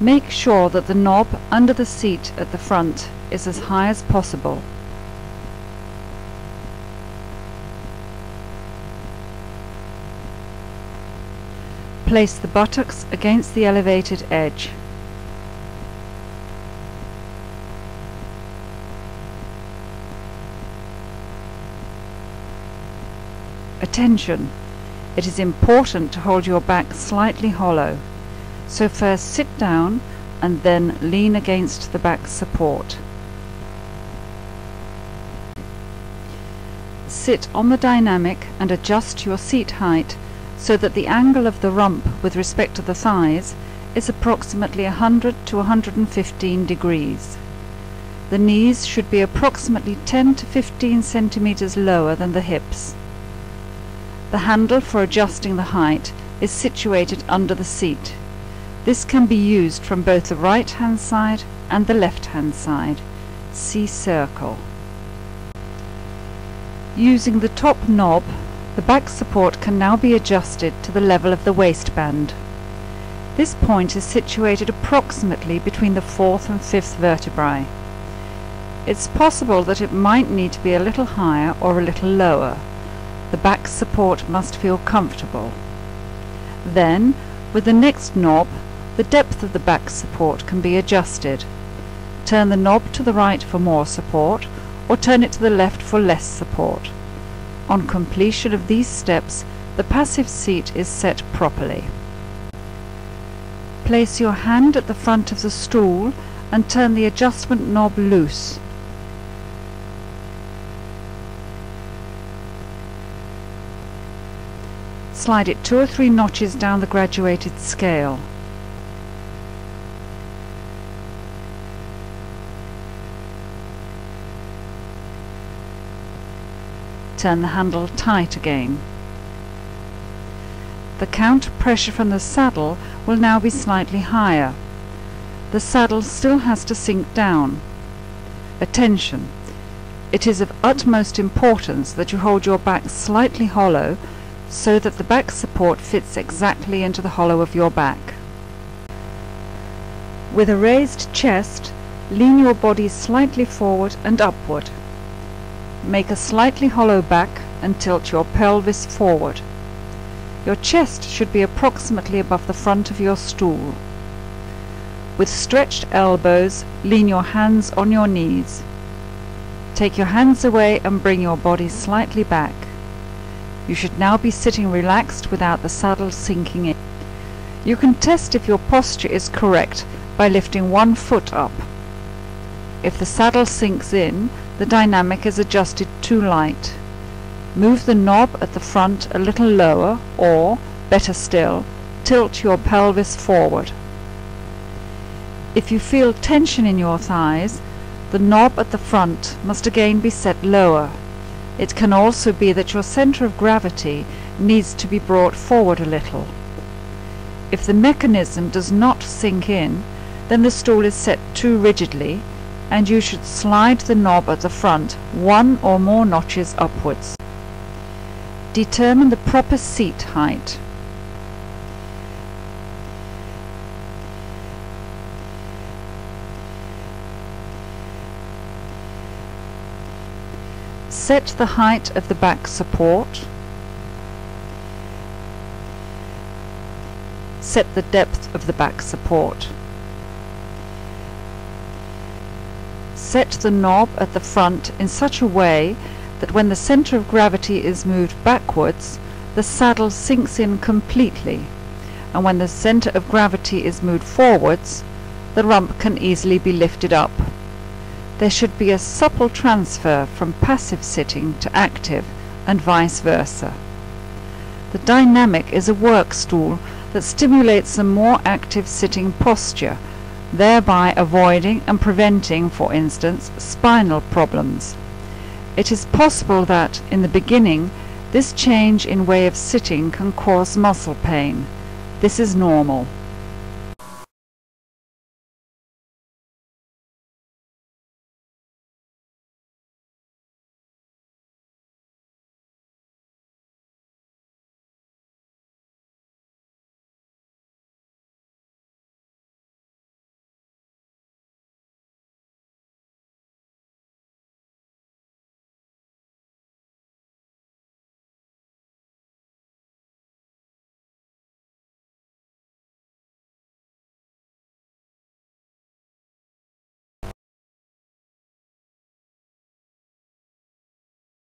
Make sure that the knob under the seat at the front is as high as possible. Place the buttocks against the elevated edge. Attention! It is important to hold your back slightly hollow, so first sit down and then lean against the back support. Sit on the dynamic and adjust your seat height so that the angle of the rump with respect to the thighs is approximately 100 to 115 degrees. The knees should be approximately 10 to 15 centimeters lower than the hips. The handle for adjusting the height is situated under the seat. This can be used from both the right-hand side and the left-hand side. See circle. Using the top knob, the back support can now be adjusted to the level of the waistband. This point is situated approximately between the 4th and 5th vertebrae. It's possible that it might need to be a little higher or a little lower. The back support must feel comfortable. Then, with the next knob, the depth of the back support can be adjusted. Turn the knob to the right for more support, or turn it to the left for less support. On completion of these steps, the passive seat is set properly. Place your hand at the front of the stool and turn the adjustment knob loose. Slide it 2 or 3 notches down the graduated scale. Turn the handle tight again. The counter pressure from the saddle will now be slightly higher. The saddle still has to sink down. Attention! It is of utmost importance that you hold your back slightly hollow so that the back support fits exactly into the hollow of your back. With a raised chest, lean your body slightly forward and upward. Make a slightly hollow back and tilt your pelvis forward. Your chest should be approximately above the front of your stool. With stretched elbows, lean your hands on your knees. Take your hands away and bring your body slightly back. You should now be sitting relaxed without the saddle sinking in. You can test if your posture is correct by lifting one foot up. If the saddle sinks in, the dynamic is adjusted too light. Move the knob at the front a little lower or, better still, tilt your pelvis forward. If you feel tension in your thighs, the knob at the front must again be set lower. It can also be that your center of gravity needs to be brought forward a little. If the mechanism does not sink in, then the stool is set too rigidly, and you should slide the knob at the front 1 or more notches upwards. Determine the proper seat height. Set the height of the back support. Set the depth of the back support. Set the knob at the front in such a way that when the center of gravity is moved backwards, the saddle sinks in completely, and when the center of gravity is moved forwards, the rump can easily be lifted up. There should be a supple transfer from passive sitting to active and vice versa. The dynamic is a work stool that stimulates a more active sitting posture, thereby avoiding and preventing, for instance, spinal problems. It is possible that, in the beginning, this change in way of sitting can cause muscle pain. This is normal.